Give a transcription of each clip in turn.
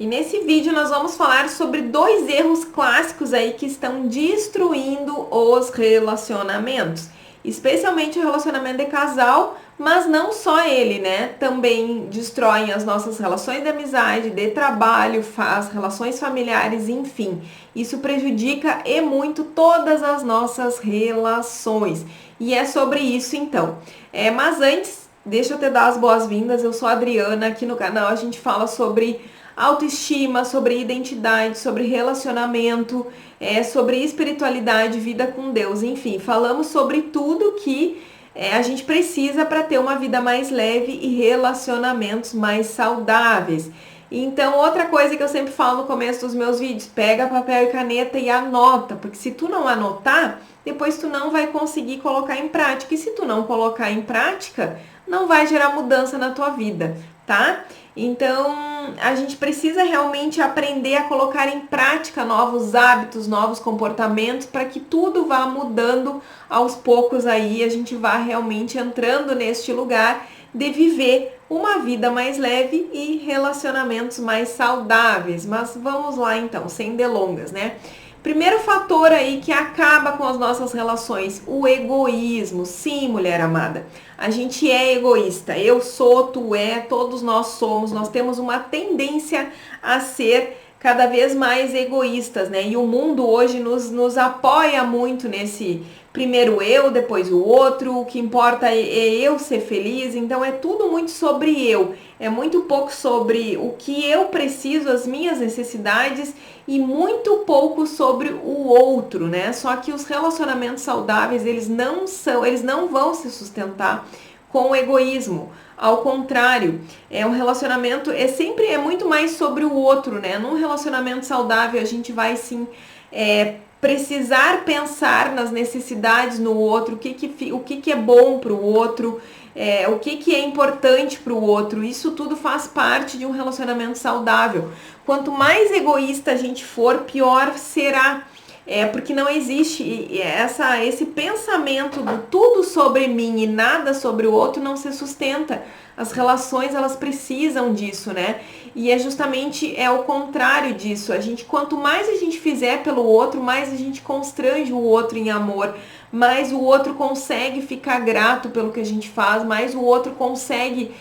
E nesse vídeo nós vamos falar sobre dois erros clássicos aí que estão destruindo os relacionamentos, especialmente o relacionamento de casal, mas não só ele, né? Também destroem as nossas relações de amizade, de trabalho, as relações familiares, enfim. Isso prejudica e muito todas as nossas relações. E é sobre isso então. Mas antes, deixa eu te dar as boas-vindas. Eu sou a Adriana, aqui no canal a gente fala sobre autoestima, sobre identidade, sobre relacionamento, sobre espiritualidade, vida com Deus, enfim, falamos sobre tudo que a gente precisa para ter uma vida mais leve e relacionamentos mais saudáveis. Então, outra coisa que eu sempre falo no começo dos meus vídeos, pega papel e caneta e anota, porque se tu não anotar, depois tu não vai conseguir colocar em prática. E se tu não colocar em prática, não vai gerar mudança na tua vida, tá? Então, a gente precisa realmente aprender a colocar em prática novos hábitos, novos comportamentos, para que tudo vá mudando aos poucos aí, a gente vá realmente entrando neste lugar de viver uma vida mais leve e relacionamentos mais saudáveis. Mas vamos lá então, sem delongas, né? Primeiro fator aí que acaba com as nossas relações, o egoísmo. Sim, mulher amada, a gente é egoísta. Eu sou, tu é, todos nós somos. Nós temos uma tendência a ser cada vez mais egoístas, né? E o mundo hoje nos apoia muito nesse primeiro eu, depois o outro. O que importa é eu ser feliz. Então é tudo muito sobre eu. É muito pouco sobre o que eu preciso, as minhas necessidades, e muito pouco sobre o outro, né? Só que os relacionamentos saudáveis, eles não vão se sustentar com o egoísmo. Ao contrário, um relacionamento é muito mais sobre o outro, né? Num relacionamento saudável, a gente vai sim precisar pensar nas necessidades no outro, o que é bom para o outro, o que é importante para o outro. Isso tudo faz parte de um relacionamento saudável. Quanto mais egoísta a gente for, pior será. Porque não existe esse pensamento do tudo sobre mim e nada sobre o outro, não se sustenta. As relações, elas precisam disso, né? E é justamente o contrário disso. Quanto mais a gente fizer pelo outro, mais a gente constrange o outro em amor, mais o outro consegue ficar grato pelo que a gente faz, mais o outro consegue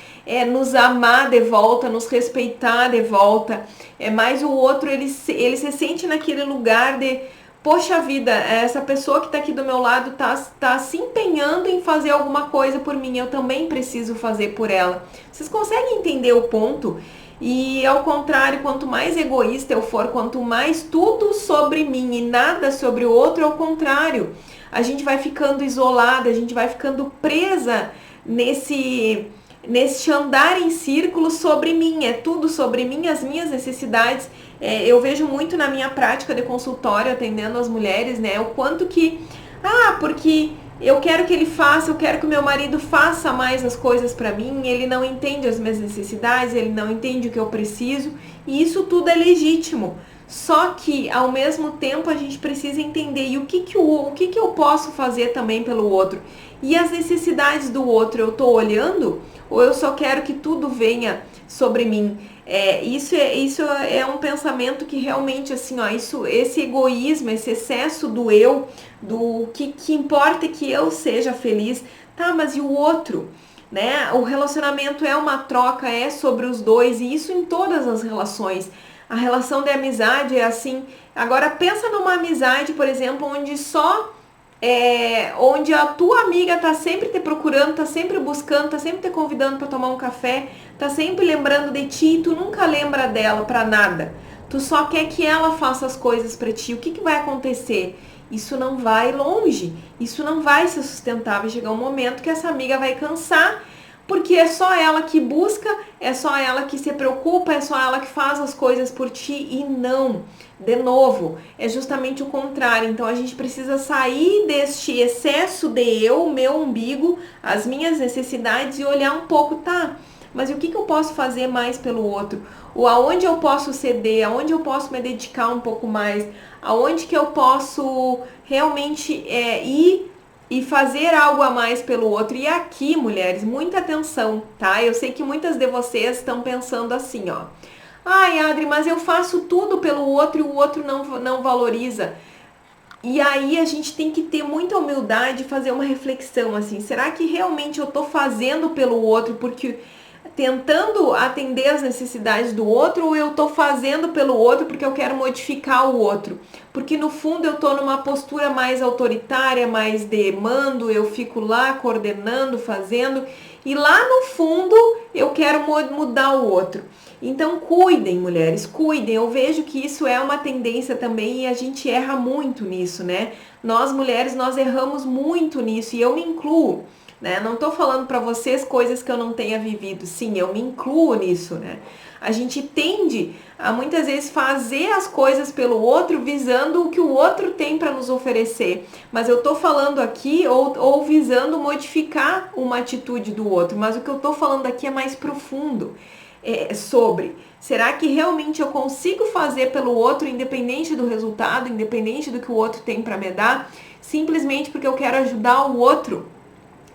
nos amar de volta, nos respeitar de volta. Mais o outro, ele se sente naquele lugar de: poxa vida, essa pessoa que tá aqui do meu lado tá se empenhando em fazer alguma coisa por mim, eu também preciso fazer por ela. Vocês conseguem entender o ponto? E ao contrário, quanto mais egoísta eu for, quanto mais tudo sobre mim e nada sobre o outro, ao contrário, a gente vai ficando isolada, a gente vai ficando presa nesse andar em círculo sobre mim, é tudo sobre mim, as minhas necessidades. Eu vejo muito na minha prática de consultório, atendendo as mulheres, né, o quanto que, porque eu quero que ele faça, eu quero que o meu marido faça mais as coisas para mim, ele não entende as minhas necessidades, ele não entende o que eu preciso, e isso tudo é legítimo. Só que, ao mesmo tempo, a gente precisa entender o que eu posso fazer também pelo outro. E as necessidades do outro, eu estou olhando ou eu só quero que tudo venha sobre mim? Isso é um pensamento que realmente, assim, esse egoísmo, esse excesso do eu, do que importa é que eu seja feliz. Tá, mas e o outro? Né? O relacionamento é uma troca, é sobre os dois, e isso em todas as relações. A relação de amizade é assim. Agora pensa numa amizade, por exemplo, onde a tua amiga tá sempre te procurando, tá sempre buscando, tá sempre te convidando para tomar um café, tá sempre lembrando de ti, e tu nunca lembra dela para nada. Tu só quer que ela faça as coisas para ti. O que vai acontecer? Isso não vai longe, isso não vai ser sustentável. Chegar um momento que essa amiga vai cansar, porque é só ela que busca, é só ela que se preocupa, é só ela que faz as coisas por ti, e não. De novo, é justamente o contrário. Então a gente precisa sair deste excesso de eu, meu umbigo, as minhas necessidades, e olhar um pouco, tá, mas o que eu posso fazer mais pelo outro? Ou aonde eu posso ceder, aonde eu posso me dedicar um pouco mais, aonde que eu posso realmente ir e fazer algo a mais pelo outro. E aqui, mulheres, muita atenção, tá? Eu sei que muitas de vocês estão pensando assim, ó: Ai, Adri, mas eu faço tudo pelo outro e o outro não valoriza. E aí a gente tem que ter muita humildade e fazer uma reflexão assim, será que realmente eu tô fazendo pelo outro porque tentando atender as necessidades do outro ou eu tô fazendo pelo outro porque eu quero modificar o outro? Porque no fundo eu tô numa postura mais autoritária, mais de mando, eu fico lá coordenando, fazendo, e lá no fundo eu quero mudar o outro. Então cuidem, mulheres, cuidem. Eu vejo que isso é uma tendência também e a gente erra muito nisso, né? Nós mulheres, nós erramos muito nisso e eu me incluo, né? Não tô falando para vocês coisas que eu não tenha vivido. Sim, eu me incluo nisso, né? A gente tende a muitas vezes fazer as coisas pelo outro visando o que o outro tem para nos oferecer. Mas eu tô falando aqui ou visando modificar uma atitude do outro. Mas o que eu tô falando aqui é mais profundo. Sobre será que realmente eu consigo fazer pelo outro independente do resultado, independente do que o outro tem para me dar, simplesmente porque eu quero ajudar o outro,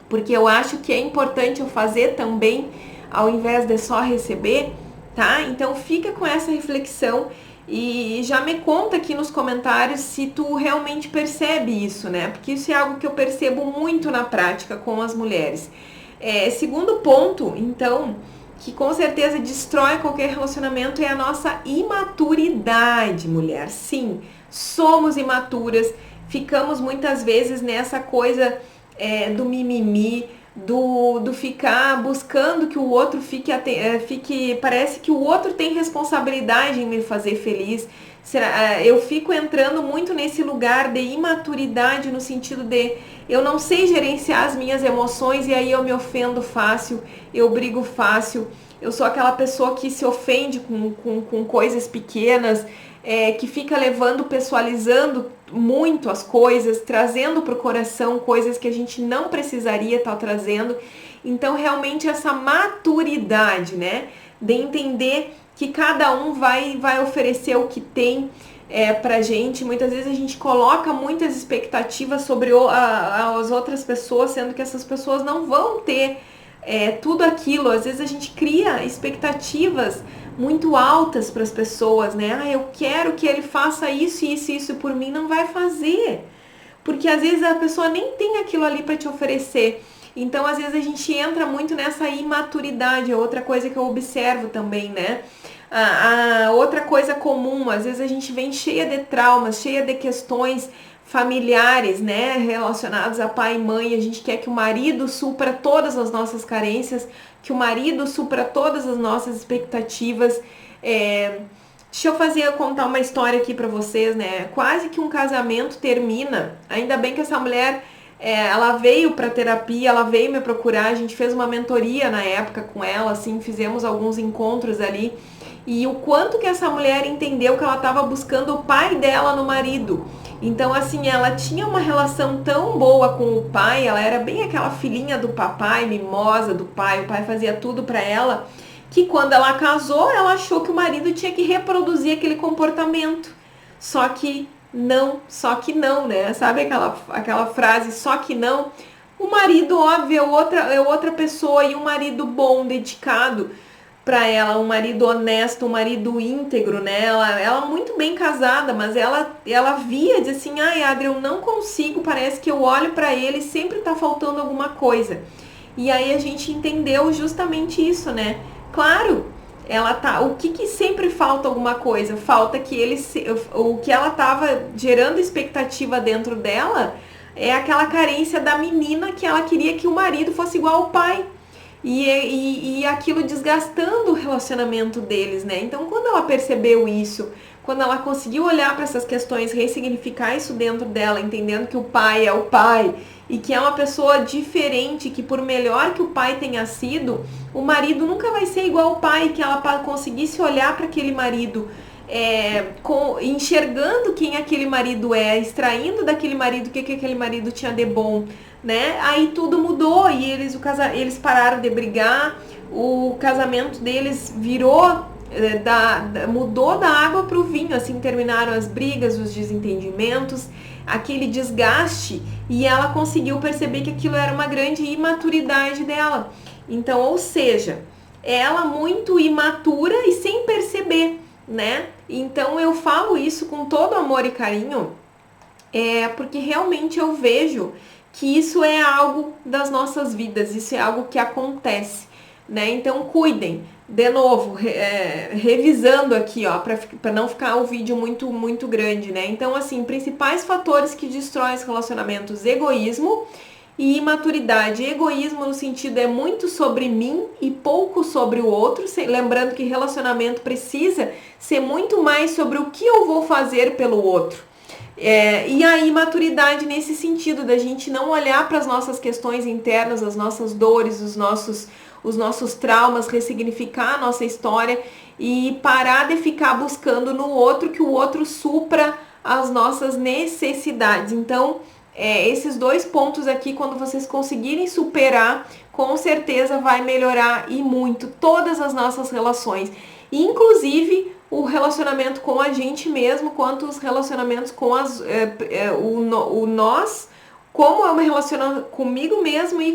porque eu acho que é importante eu fazer também ao invés de só receber, tá? Então fica com essa reflexão e já me conta aqui nos comentários se tu realmente percebe isso, né? Porque isso é algo que eu percebo muito na prática com as mulheres. Segundo ponto, então, que com certeza destrói qualquer relacionamento é a nossa imaturidade, mulher. Sim, somos imaturas, ficamos muitas vezes nessa coisa do mimimi, do ficar buscando que o outro parece que o outro tem responsabilidade em me fazer feliz. Eu fico entrando muito nesse lugar de imaturidade no sentido de eu não sei gerenciar as minhas emoções e aí eu me ofendo fácil, eu brigo fácil, eu sou aquela pessoa que se ofende com coisas pequenas, que fica levando, pessoalizando muito as coisas, trazendo para o coração coisas que a gente não precisaria estar trazendo. Então, realmente, essa maturidade, né, de entender que cada um vai oferecer o que tem pra gente. Muitas vezes a gente coloca muitas expectativas sobre as outras pessoas, sendo que essas pessoas não vão ter tudo aquilo. Às vezes a gente cria expectativas muito altas para as pessoas, né? Ah, eu quero que ele faça isso, isso, isso por mim, não vai fazer. Porque às vezes a pessoa nem tem aquilo ali para te oferecer. Então, às vezes a gente entra muito nessa imaturidade, é outra coisa que eu observo também, né? A outra coisa comum, às vezes a gente vem cheia de traumas, cheia de questões familiares, né, relacionados a pai e mãe. A gente quer que o marido supra todas as nossas carências, que o marido supra todas as nossas expectativas. Deixa eu contar uma história aqui pra vocês, né? Quase que um casamento termina. Ainda bem que essa mulher, ela veio pra terapia, ela veio me procurar. A gente fez uma mentoria na época com ela, assim, fizemos alguns encontros ali. E o quanto que essa mulher entendeu que ela estava buscando o pai dela no marido. Então, assim, ela tinha uma relação tão boa com o pai, ela era bem aquela filhinha do papai, mimosa do pai, o pai fazia tudo pra ela, que quando ela casou, ela achou que o marido tinha que reproduzir aquele comportamento. Só que não, né? Sabe aquela frase, só que não? O marido, óbvio, é outra pessoa, e um marido bom, dedicado para ela, um marido honesto, um marido íntegro, né? Ela muito bem casada, mas ela via, diz assim, ai, Adri, eu não consigo, parece que eu olho para ele e sempre tá faltando alguma coisa. E aí a gente entendeu justamente isso, né? Claro, o que sempre falta alguma coisa? Falta que o que ela tava gerando expectativa dentro dela é aquela carência da menina que ela queria que o marido fosse igual ao pai. E aquilo desgastando o relacionamento deles, né? Então, quando ela percebeu isso, quando ela conseguiu olhar para essas questões, ressignificar isso dentro dela, entendendo que o pai é o pai e que é uma pessoa diferente, que por melhor que o pai tenha sido, o marido nunca vai ser igual ao pai, que ela conseguisse olhar para aquele marido enxergando quem aquele marido extraindo daquele marido o que aquele marido tinha de bom, né? Aí tudo mudou e eles pararam de brigar, o casamento deles virou, mudou da água para o vinho, assim terminaram as brigas, os desentendimentos, aquele desgaste, e ela conseguiu perceber que aquilo era uma grande imaturidade dela. Então, ou seja, ela muito imatura e sem perceber, né? Então eu falo isso com todo amor e carinho, porque realmente eu vejo que isso é algo das nossas vidas, isso é algo que acontece, né? Então cuidem. De novo, revisando aqui, ó, para não ficar o vídeo muito grande, né? Então, assim, principais fatores que destroem os relacionamentos: egoísmo e imaturidade. Egoísmo no sentido é muito sobre mim e pouco sobre o outro, lembrando que relacionamento precisa ser muito mais sobre o que eu vou fazer pelo outro. E a imaturidade nesse sentido, da gente não olhar para as nossas questões internas, as nossas dores, os nossos traumas, ressignificar a nossa história e parar de ficar buscando no outro que o outro supra as nossas necessidades. Então, esses dois pontos aqui, quando vocês conseguirem superar, com certeza vai melhorar e muito todas as nossas relações, inclusive o relacionamento com a gente mesmo, quanto os relacionamentos com nós, como eu me relaciono comigo mesmo e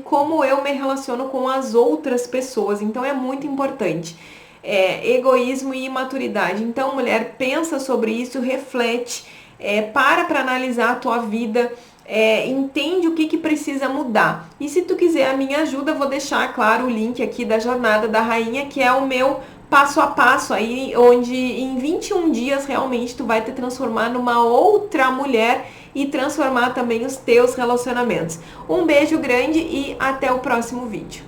como eu me relaciono com as outras pessoas. Então é muito importante. Egoísmo e imaturidade. Então, mulher, pensa sobre isso, reflete, para analisar a tua vida, entende o que precisa mudar. E se tu quiser a minha ajuda, eu vou deixar, claro, o link aqui da Jornada da Rainha, que é o meu passo a passo aí, onde em 21 dias realmente tu vai te transformar numa outra mulher e transformar também os teus relacionamentos. Um beijo grande e até o próximo vídeo.